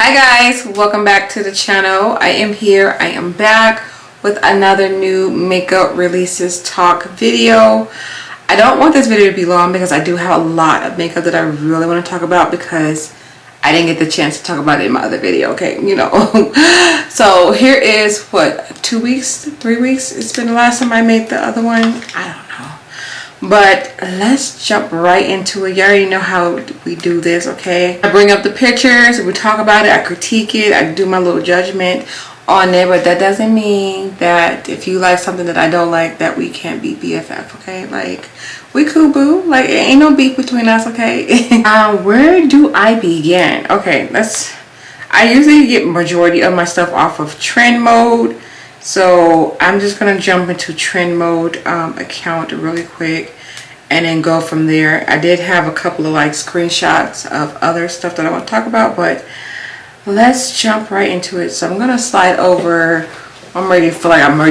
Hi guys, welcome back to the channel. I am back with another new makeup releases talk video. I don't want this video to be long because I do have a lot of makeup that I really want to talk about because I didn't get the chance to talk about it in my other video, okay, you know. So here is what, 2 weeks, 3 weeks it's been the last time I made the other one. I don't know, but let's jump right into it. You already know how we do this, okay? I bring up the pictures, we talk about it, I critique it, I do my little judgment on it, but that doesn't mean that if you like something that I don't like that we can't be BFF, okay? Like, we cool, boo. Like, ain't no beef between us, okay? Where do I begin? Okay, I usually get majority of my stuff off of trend mode, so I'm just gonna jump into trend mode account really quick and then go from there. I did have a couple of like screenshots of other stuff that I want to talk about, but let's jump right into it. So I'm gonna slide over. I'm already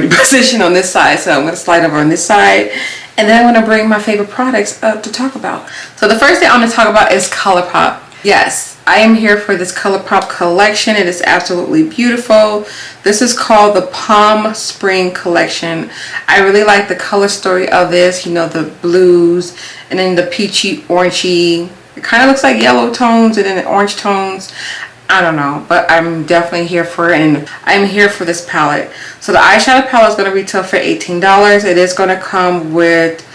positioned on this side, so I'm gonna slide over on this side, and then I'm gonna bring my favorite products up to talk about. So the first thing I want to talk about is Colourpop. Yes, I am here for this Colourpop collection. It is absolutely beautiful. This is called the Palm Spring collection. I really like the color story of this, you know, the blues and then the peachy orangey. It kind of looks like yellow tones and then the orange tones. I don't know, but I'm definitely here for it, and I'm here for this palette. So the eyeshadow palette is going to retail for $18. It is going to come with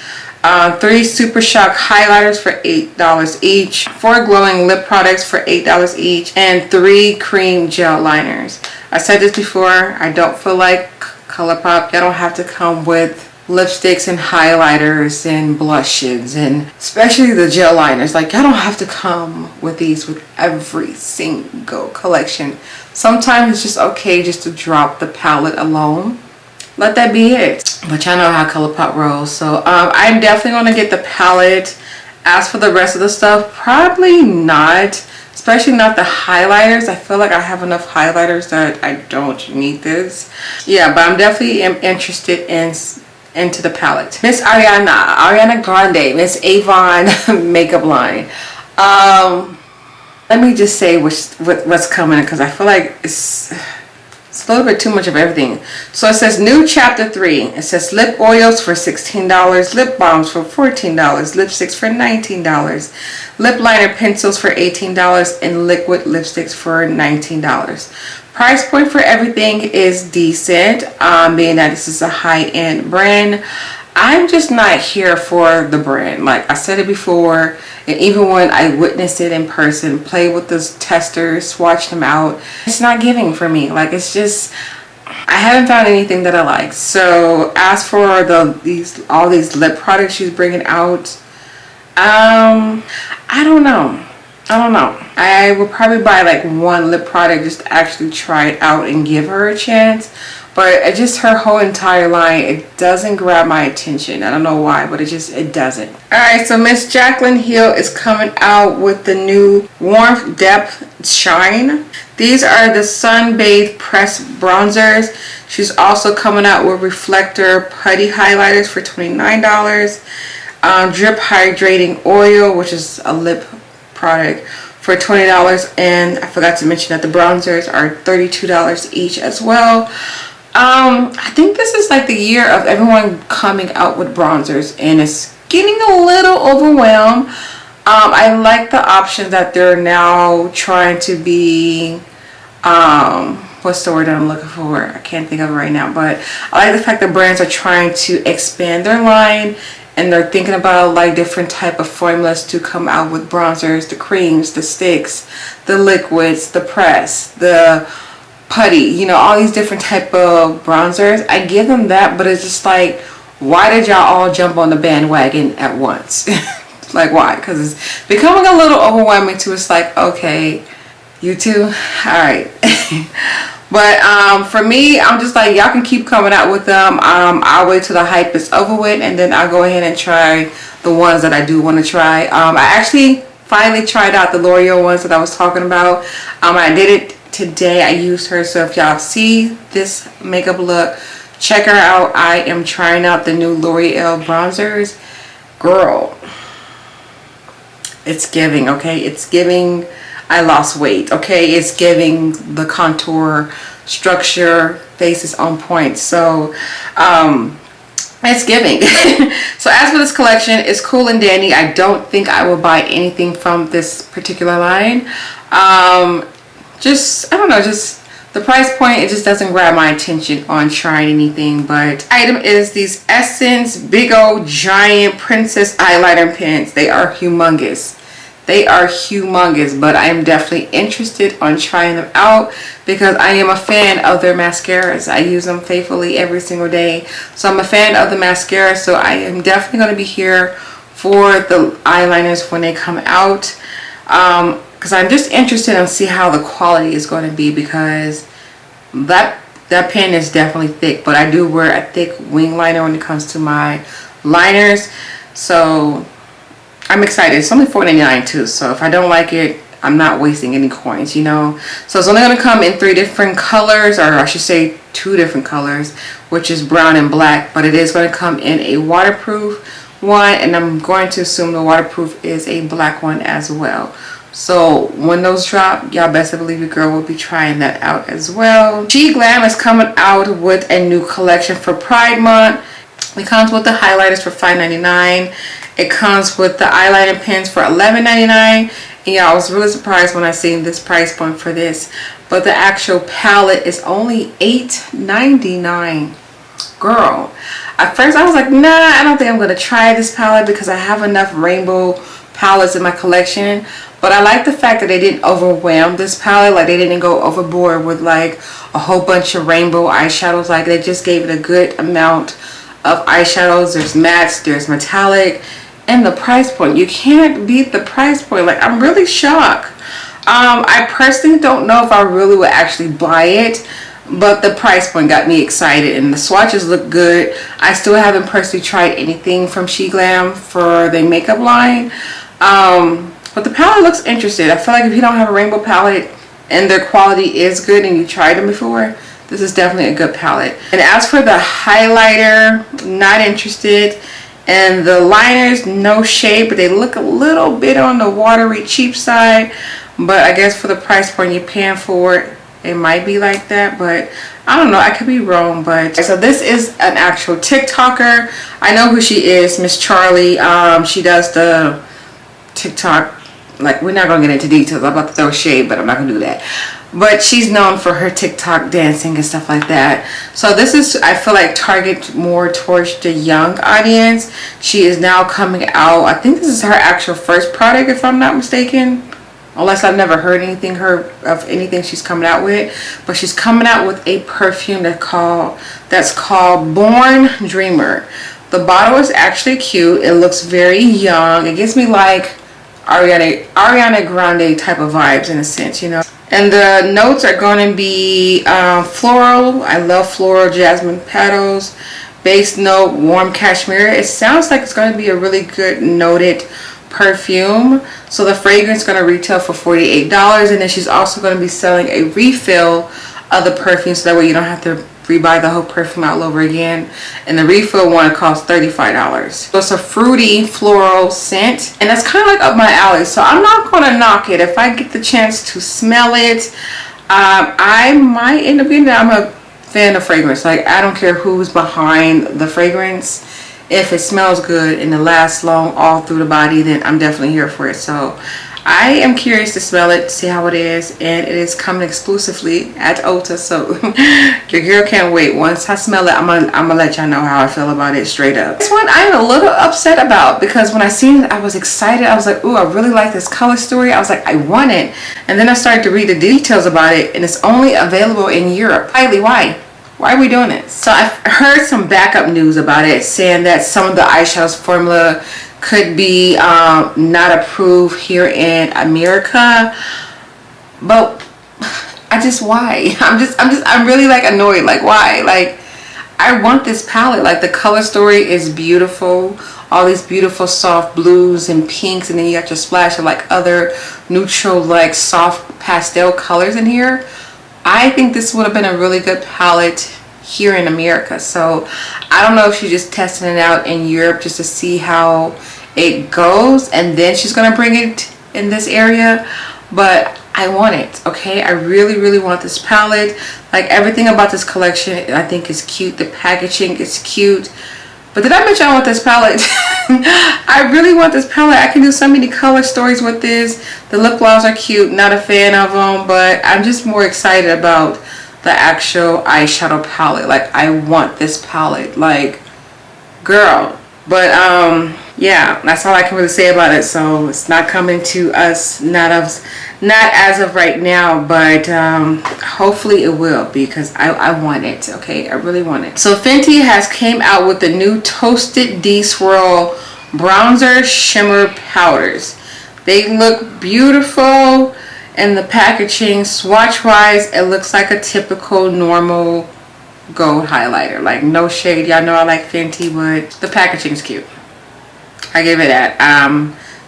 3 Super Shock highlighters for $8 each, 4 glowing lip products for $8 each, and 3 cream gel liners. I said this before, I don't feel like Colourpop, they don't have to come with lipsticks and highlighters and blushes, and especially the gel liners. Like, y'all don't have to come with these with every single collection. Sometimes it's just okay just to drop the palette alone. Let that be it. But y'all know how Colourpop rolls. So I'm definitely going to get the palette. As for the rest of the stuff, probably not. Especially not the highlighters. I feel like I have enough highlighters that I don't need this. Yeah, but I'm definitely interested into the palette. Miss Ariana Grande, Miss Avon makeup line. Let me just say what's coming, because I feel like it's a little bit too much of everything. So it says new chapter 3. It says lip oils for $16, lip balms for $14, lipsticks for $19, lip liner pencils for $18, and liquid lipsticks for $19. Price point for everything is decent, being that this is a high-end brand. I'm just not here for the brand. Like I said it before, and even when I witnessed it in person, played with those testers, swatched them out, it's not giving for me. Like, it's just, I haven't found anything that I like. So as for all these lip products she's bringing out, I don't know. I would probably buy like 1 lip product just to actually try it out and give her a chance. But just her whole entire line, it doesn't grab my attention. I don't know why, but it doesn't. Alright, so Miss JACLYN Hill is coming out with the new Warmth Depth Shine. These are the Sun Bathed Pressed Bronzers. She's also coming out with Reflector Putty Highlighters for $29. Drip Hydrating Oil, which is a lip product, for $20. And I forgot to mention that the bronzers are $32 each as well. I think this is like the year of everyone coming out with bronzers, and it's getting a little overwhelmed. I like the options that they're now trying to be, what's the word I'm looking for? I can't think of it right now, but I like the fact that brands are trying to expand their line, and they're thinking about like different type of formulas to come out with bronzers, the creams, the sticks, the liquids, the press, the putty, you know, all these different type of bronzers. I give them that, but it's just like, why did y'all all jump on the bandwagon at once? Like, why? Because it's becoming a little overwhelming too. It's like, okay, you too, all right. But for me, I'm just like, y'all can keep coming out with them. I'll wait till the hype is over with, and then I'll go ahead and try the ones that I do want to try. I actually finally tried out the L'Oreal ones that I was talking about. I did it today. I used her, so if y'all see this makeup look, check her out. I am trying out the new L'Oreal bronzers. Girl, it's giving, okay? It's giving I lost weight. Okay, it's giving the contour, structure, face is on point. So it's giving. So as for this collection, it's cool and dandy. I don't think I will buy anything from this particular line. Just, I don't know, just the price point, it just doesn't grab my attention on trying anything. But item is these Essence big old giant princess eyeliner pens. They are humongous. They are humongous, but I am definitely interested on trying them out because I am a fan of their mascaras. I use them faithfully every single day. So I'm a fan of the mascara, so I am definitely going to be here for the eyeliners when they come out. Because I'm just interested in see how the quality is going to be, because that pen is definitely thick, but I do wear a thick wing liner when it comes to my liners. So I'm excited. It's only $4.99 too, so if I don't like it, I'm not wasting any coins, you know. So it's only going to come in 3 different colors, or I should say 2 different colors, which is brown and black, but it is going to come in a waterproof one, and I'm going to assume the waterproof is a black one as well. So when those drop, y'all best believe your girl will be trying that out as well. SHEGLAM is coming out with a new collection for Pride Month. It comes with the highlighters for $5.99. It comes with the eyeliner pens for $11.99. And yeah, I was really surprised when I seen this price point for this. But the actual palette is only $8.99. Girl, at first I was like, nah, I don't think I'm going to try this palette because I have enough rainbow palettes in my collection. But I like the fact that they didn't overwhelm this palette. Like, they didn't go overboard with like a whole bunch of rainbow eyeshadows. Like, they just gave it a good amount of eyeshadows. There's mattes, there's metallic, and the price point. You can't beat the price point. Like, I'm really shocked. I personally don't know if I really would actually buy it, but the price point got me excited, and the swatches look good. I still haven't personally tried anything from SHEGLAM for the makeup line. But the palette looks interesting. I feel like if you don't have a rainbow palette and their quality is good and you tried them before, this is definitely a good palette. And as for the highlighter, not interested. And the liners, no shade, but they look a little bit on the watery cheap side. But I guess for the price point you're paying for it, it might be like that. But I don't know, I could be wrong. But so this is an actual TikToker. I know who she is, Miss Charlie. She does the TikTok. Like, we're not going to get into details. I'm about to throw shade, but I'm not going to do that. But she's known for her TikTok dancing and stuff like that. So this is, I feel like, target more towards the young audience. She is now coming out. I think this is her actual first product, if I'm not mistaken. Unless I've never heard anything of anything she's coming out with. But she's coming out with a perfume that's called Born Dreamer. The bottle is actually cute. It looks very young. It gives me like Ariana Grande type of vibes in a sense, you know. And the notes are going to be floral. I love floral, jasmine petals. Base note, warm cashmere. It sounds like it's going to be a really good noted perfume. So the fragrance is going to retail for $48. And then she's also going to be selling a refill of the perfume, so that way you don't have to rebuy the whole perfume all over again. And the refill one costs $35. So it's a fruity floral scent, and that's kind of like up my alley, so I'm not going to knock it. If I get the chance to smell it, I might end up getting it. I'm a fan of fragrance. Like, I don't care who's behind the fragrance. If it smells good and it lasts long all through the body, then I'm definitely here for it. So I am curious to smell it, see how it is, and it is coming exclusively at Ulta, so your girl can't wait. Once I smell it, I'm gonna let y'all know how I feel about it straight up. This one I'm a little upset about, because when I seen it, I was excited. I was like, ooh, I really like this color story. I was like, I want it. And then I started to read the details about it, and it's only available in Europe. Kylie, why? Why are we doing it? So I've heard some backup news about it, saying that some of the eyeshadows formula could be not approved here in America, but why? I'm really like annoyed. Like, why? Like, I want this palette. Like, the color story is beautiful, all these beautiful soft blues and pinks, and then you got your splash of like other neutral, like soft pastel colors in here. I think this would have been a really good palette here in America. So I don't know if she's just testing it out in Europe just to see how it goes, and then she's gonna bring it in this area. but I want it, okay? I really want this palette. Like, everything about this collection I think is cute. The packaging is cute. But did I mention I want this palette? I really want this palette. I can do so many color stories with this. The lip gloss are cute. Not a fan of them, but I'm just more excited about the actual eyeshadow palette. Like, I want this palette. Like, girl. But yeah, that's all I can really say about it. So it's not coming to us, not as of right now, but hopefully it will, because I want it, okay? I really want it. So Fenty has came out with the new Toasted D Swirl bronzer shimmer powders. They look beautiful in the packaging. Swatch wise, it looks like a typical normal gold highlighter. Like, no shade, y'all know I like Fenty, but the packaging's cute. I give it that.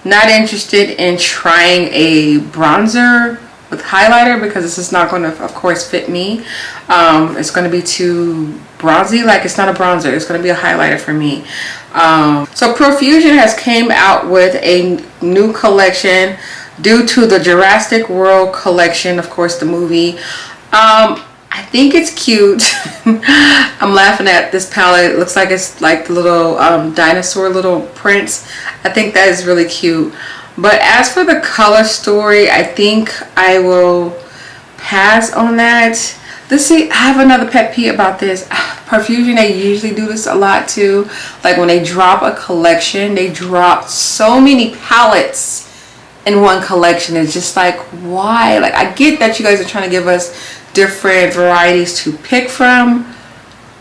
Not interested in trying a bronzer with highlighter because this is not going to, of course, fit me. It's going to be too bronzy. Like, it's not a bronzer, it's going to be a highlighter for me. So Profusion has came out with a new collection due to the Jurassic World collection, of course, the movie. I think it's cute. I'm laughing at this palette. It looks like it's like the little dinosaur little prints. I think that is really cute. But as for the color story, I think I will pass on that. Let's see, I have another pet peeve about this. Profusion, they usually do this a lot too. Like, when they drop a collection, they drop so many palettes in one collection. It's just like, why? Like, I get that you guys are trying to give us different varieties to pick from,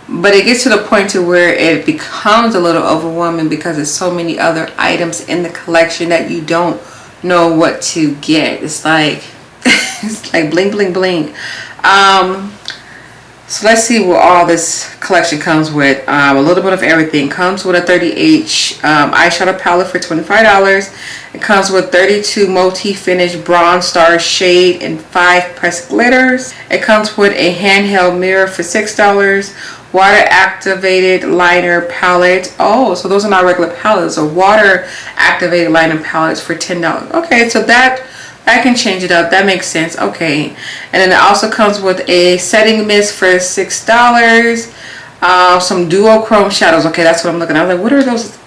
but it gets to the point to where it becomes a little overwhelming because there's so many other items in the collection that you don't know what to get. It's like it's like bling bling bling. So let's see what all this collection comes with. A little bit of everything. Comes with a 30H eyeshadow palette for $25. It comes with 32 multi-finish bronze star shade and 5 pressed glitters. It comes with a handheld mirror for $6. Water activated liner palette. Oh, so those are not regular palettes. So water activated liner palettes for $10. Okay, so that I can change it up. That makes sense. Okay. And then it also comes with a setting mist for $6. Some duochrome shadows. Okay, that's what I'm looking at. I was like, what are those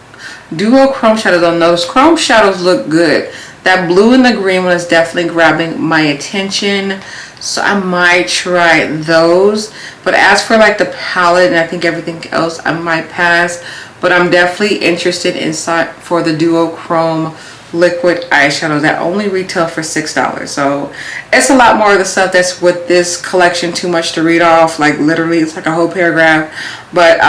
duochrome shadows? On those chrome shadows look good. That blue and the green one is definitely grabbing my attention, so I might try those. But as for like the palette and I think everything else, I might pass. But I'm definitely interested inside for the duochrome liquid eyeshadow that only retail for $6. So it's a lot more of the stuff that's with this collection, too much to read off. Like, literally it's like a whole paragraph. But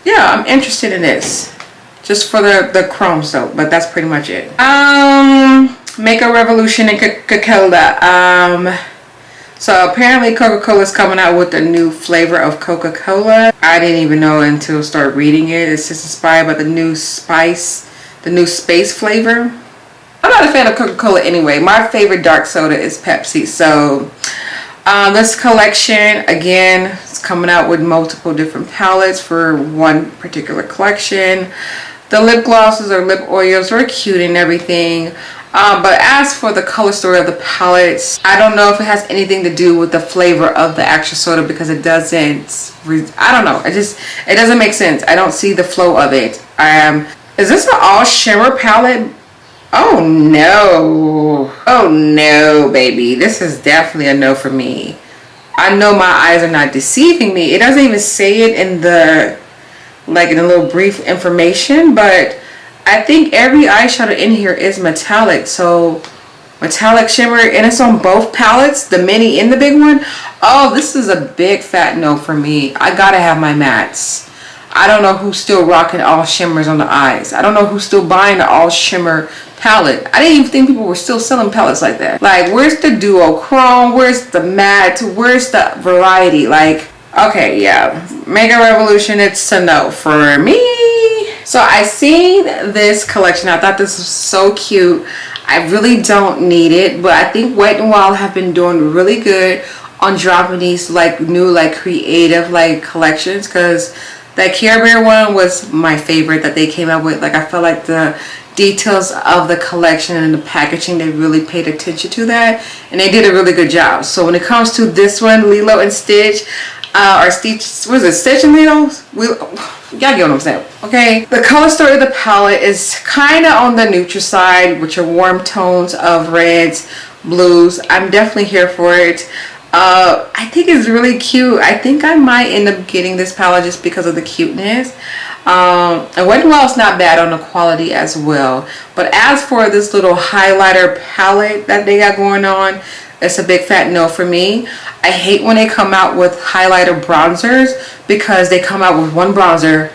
yeah, I'm interested in this just for the chrome soap, but that's pretty much it. Makeup Revolution and CocaCola. So apparently Coca-Cola is coming out with a new flavor of Coca-Cola. I didn't even know until I started reading it. It's just inspired by the new space flavor. I'm not a fan of Coca-Cola anyway. My favorite dark soda is Pepsi. So this collection, again, is coming out with multiple different palettes for one particular collection. The lip glosses or lip oils are cute and everything. But as for the color story of the palettes, I don't know if it has anything to do with the flavor of the actual soda, because it doesn't, I don't know. It doesn't make sense. I don't see the flow of it. Is this an all shimmer palette? Oh no. Oh no, baby. This is definitely a no for me. I know my eyes are not deceiving me. It doesn't even say it in the, like, in a little brief information, but I think every eyeshadow in here is metallic. So metallic shimmer, and it's on both palettes, the mini and the big one. Oh, this is a big fat no for me. I gotta have my mattes. I don't know who's still rocking all shimmers on the eyes. I don't know who's still buying the all shimmer palette. I didn't even think people were still selling palettes like that. Like, where's the duochrome? Where's the matte? Where's the variety? Like, okay, yeah, Makeup Revolution, it's a no for me. So I seen this collection. I thought this was so cute. I really don't need it, but I think Wet n Wild have been doing really good on dropping these like new, like, creative, like, collections, because that Care Bear one was my favorite that they came out with. Like, I felt like the details of the collection and the packaging. They really paid attention to that, and they did a really good job. So when it comes to this one, Lilo and Stitch, or Stitch, what is it, Stitch and Lilo? Y'all get what I'm saying, okay? The color story of the palette is kind of on the neutral side, with your warm tones of reds, blues. I'm definitely here for it. I think it's really cute. I think I might end up getting this palette just because of the cuteness. And Wet n Wild's not bad on the quality as well. But as for this little highlighter palette that they got going on, it's a big fat no for me. I hate when they come out with highlighter bronzers, because they come out with one bronzer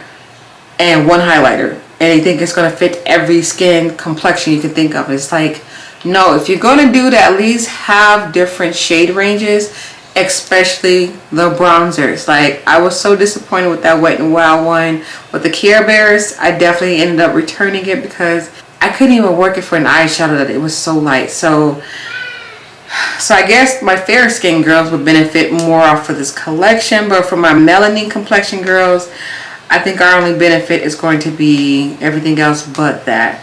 and one highlighter, and they think it's going to fit every skin complexion you can think of. It's like, no, if you're going to do that, at least have different shade ranges, especially the bronzers. Like, I was so disappointed with that Wet n Wild one with the Care Bears. I definitely ended up returning it because I couldn't even work it for an eyeshadow, that it was so light. So I guess my fair skin girls would benefit more off of this collection, but for my melanin complexion girls, I think our only benefit is going to be everything else but that.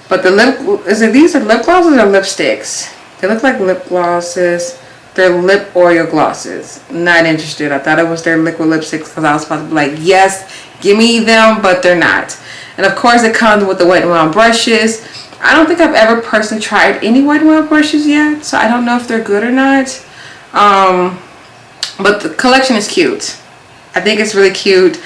But the lip, these are lip glosses or lipsticks? They look like lip glosses. They're lip oil glosses. Not interested. I thought it was their liquid lipsticks, because I was supposed to be like, yes, give me them, but they're not. And of course it comes with the Wet n Wild brushes. I don't think I've ever personally tried any Wet n Wild brushes yet, so I don't know if they're good or not. But the collection is cute. I think it's really cute.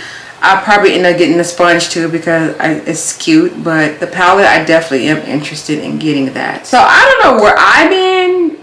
I'll probably end up getting the sponge too, because it's cute. But the palette, I definitely am interested in getting that. So I don't know where I've been,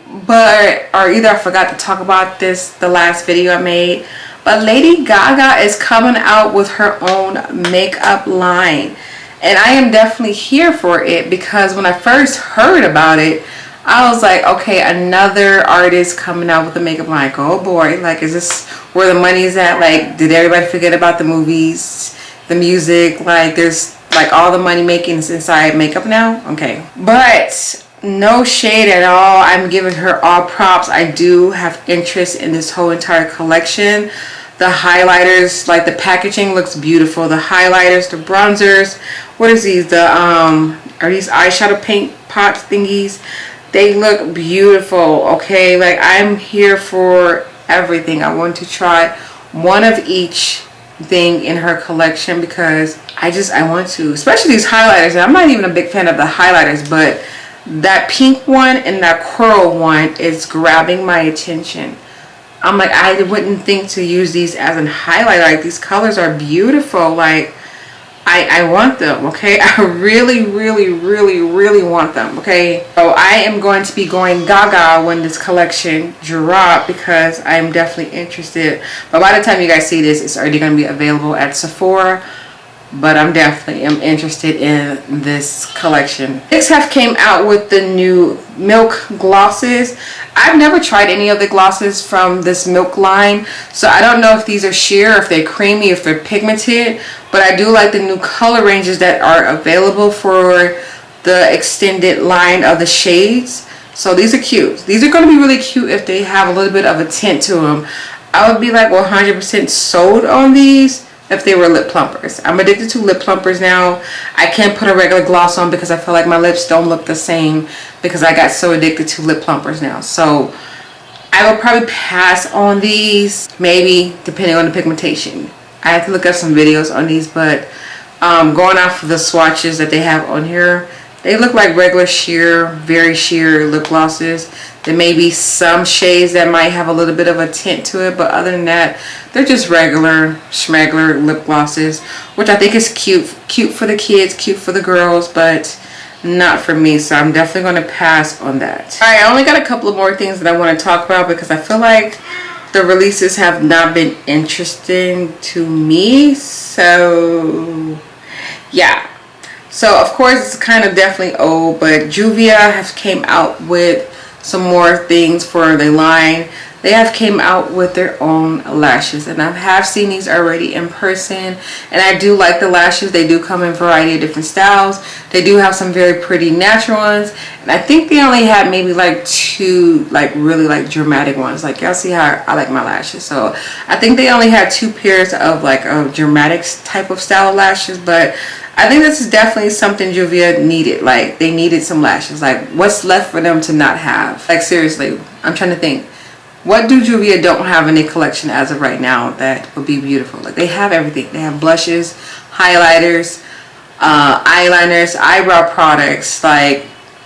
or either I forgot to talk about this the last video I made. But Lady Gaga is coming out with her own makeup line. And I am definitely here for it, because when I first heard about it, I was like, okay, another artist coming out with a makeup line. Like, oh boy, like, is this where the money is at? Like, did everybody forget about the movies, the music? Like, there's like all the money making is inside makeup now? Okay. But no shade at all. I'm giving her all props. I do have interest in this whole entire collection. The highlighters, like, the packaging looks beautiful. The highlighters, the bronzers, what is these? Are these eyeshadow paint pot thingies? They look beautiful, okay? Like, I'm here for everything. I want to try one of each thing in her collection, because I want to, especially these highlighters. And I'm not even a big fan of the highlighters, but that pink one and that coral one is grabbing my attention. I'm like, I wouldn't think to use these as a highlight. Like, these colors are beautiful. Like, I want them, okay? I really, really, really, really want them, okay? So I am going to be going Gaga when this collection drops, because I'm definitely interested. But by the time you guys see this, it's already going to be available at Sephora. But I'm definitely interested in this collection. NYX have came out with the new Milk glosses. I've never tried any of the glosses from this Milk line, so I don't know if these are sheer, if they're creamy, if they're pigmented. But I do like the new color ranges that are available for the extended line of the shades. So these are cute. These are going to be really cute if they have a little bit of a tint to them. I would be like 100% sold on these if they were lip plumpers. I'm addicted to lip plumpers now. I can't put a regular gloss on because I feel like my lips don't look the same, because I got so addicted to lip plumpers now. So I will probably pass on these, maybe, depending on the pigmentation. I have to look up some videos on these, but going off of the swatches that they have on here, they look like regular sheer, very sheer lip glosses. There may be some shades that might have a little bit of a tint to it, but other than that, they're just regular schmegler lip glosses, which I think is cute. Cute for the kids, cute for the girls, but not for me. So I'm definitely going to pass on that. Alright, I only got a couple of more things that I want to talk about, because I feel like the releases have not been interesting to me. So yeah. So of course it's kind of definitely old, but Juvia has came out with some more things for the line. They have came out with their own lashes, and I have seen these already in person, and I do like the lashes. They do come in a variety of different styles. They do have some very pretty natural ones, and I think they only had maybe like 2 like really like dramatic ones. Like, y'all see how I like my lashes, so I think they only had 2 pairs of like a dramatic type of style of lashes. But I think this is definitely something Juvia needed. Like, they needed some lashes. Like, what's left for them to not have? Like, seriously, I'm trying to think. What do Juvia don't have in their collection as of right now that would be beautiful? Like, they have everything. They have blushes, highlighters, eyeliners, eyebrow products. Like,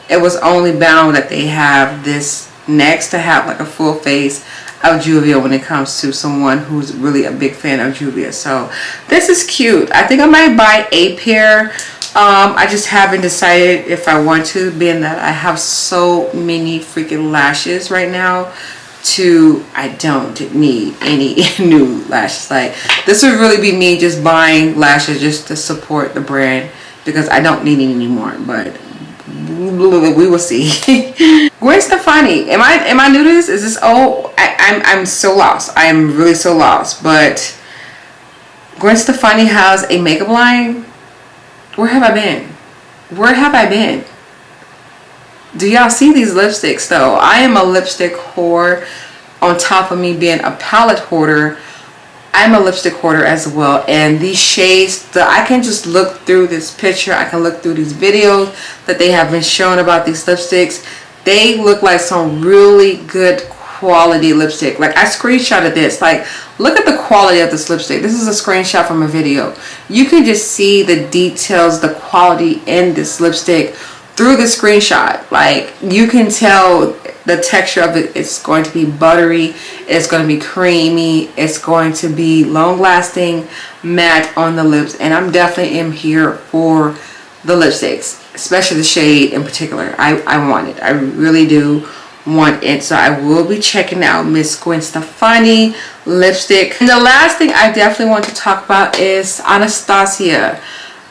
it was only bound that they have this next to have like a full face of Juvia when it comes to someone who's really a big fan of Juvia. So this is cute. I think I might buy a pair. I just haven't decided if I want to, being that I have so many freaking lashes right now. I don't need any new lashes. Like, this would really be me just buying lashes just to support the brand, because I don't need any more. But we will see. Gwen Stefani, am I new to this? Is this old? I'm so lost. I am really so lost. But Gwen Stefani has a makeup line. Where have I been? Where have I been? Do y'all see these lipsticks though? I am a lipstick whore. On top of me being a palette hoarder, I'm a lipstick hoarder as well. And these shades, I can just look through this picture. I can look through these videos that they have been showing about these lipsticks. They look like some really good quality lipstick. Like, I screenshotted this. Like, look at the quality of this lipstick. This is a screenshot from a video. You can just see the details, the quality in this lipstick through the screenshot. Like, you can tell the texture of it. It's going to be buttery, it's going to be creamy, it's going to be long lasting, matte on the lips. And I'm definitely am here for the lipsticks, especially the shade in particular. I want it. I really do want it. So I will be checking out Miss Gwen Stefani lipstick. And the last thing I definitely want to talk about is Anastasia.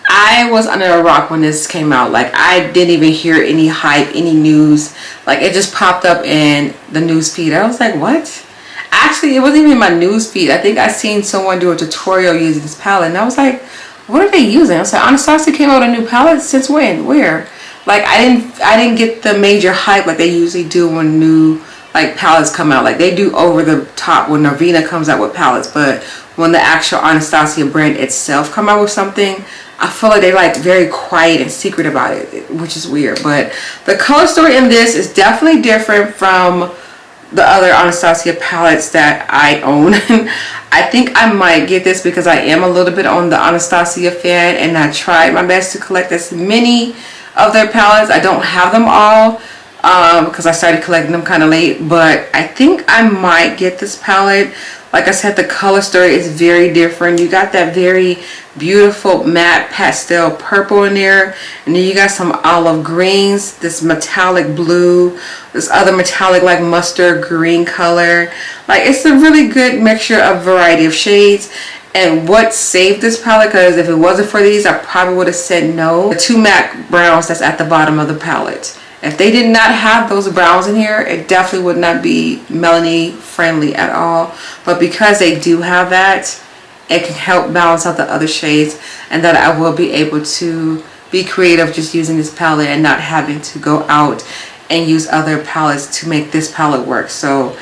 I was under a rock when this came out. Like, I didn't even hear any hype, any news. Like, it just popped up in the news feed. I was like, what? Actually, it wasn't even my news feed. I think I seen someone do a tutorial using this palette, and I was like, what are they using? I was like, Anastasia came out with a new palette? Since when? Where? Like, I didn't get the major hype like they usually do when new like palettes come out. Like, they do over the top when NOUVEAU comes out with palettes, but when the actual Anastasia brand itself come out with something, I feel like they're like very quiet and secret about it, which is weird. But the color story in this is definitely different from the other Anastasia palettes that I own. I think I might get this because I am a little bit on the Anastasia fan, and I tried my best to collect as many of their palettes. I don't have them all because I started collecting them kind of late, but I think I might get this palette. Like I said, the color story is very different. You got that very beautiful matte pastel purple in there, and then you got some olive greens, this metallic blue, this other metallic like mustard green color. Like, it's a really good mixture of variety of shades. And what saved this palette, because if it wasn't for these, I probably would have said no. The two matte browns that's at the bottom of the palette. If they did not have those browns in here, it definitely would not be Melanie friendly at all. But because they do have that, it can help balance out the other shades, and that I will be able to be creative just using this palette and not having to go out and use other palettes to make this palette work. So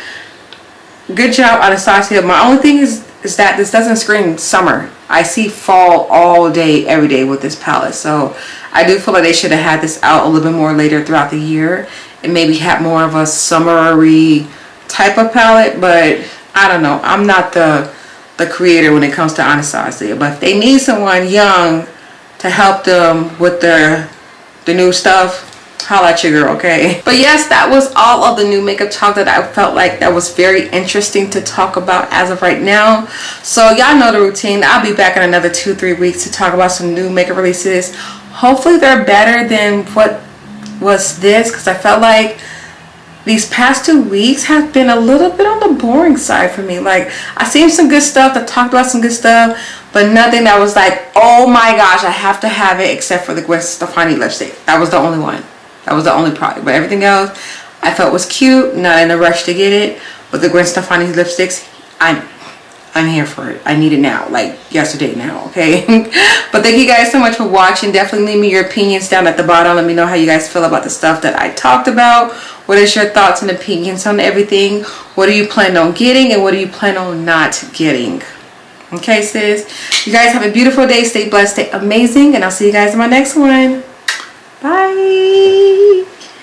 good job, Anastasia. My only thing is that this doesn't scream summer. I see fall all day, every day with this palette. So I do feel like they should have had this out a little bit more later throughout the year and maybe have more of a summery type of palette. But I don't know. I'm not the creator when it comes to Anastasia. But if they need someone young to help them with the new stuff, holla at your girl, okay? But yes, that was all of the new makeup talk that I felt like that was very interesting to talk about as of right now. So y'all know the routine. I'll be back in another 2-3 weeks to talk about some new makeup releases. Hopefully they're better than what was this, because I felt like these past 2 weeks have been a little bit on the boring side for me. Like, I seen some good stuff, that talked about some good stuff, but nothing that was like, oh my gosh, I have to have it, except for the Gwen Stefani lipstick. That was the only one. That was the only product. But everything else I felt was cute, not in a rush to get it. But the Gwen Stefani lipsticks, I'm here for it. I need it now, like yesterday now, okay? But thank you guys so much for watching. Definitely leave me your opinions down at the bottom. Let me know how you guys feel about the stuff that I talked about. What is your thoughts and opinions on everything? What are you planning on getting, and what are you planning on not getting? Okay, sis? You guys have a beautiful day. Stay blessed, stay amazing, and I'll see you guys in my next one. Bye.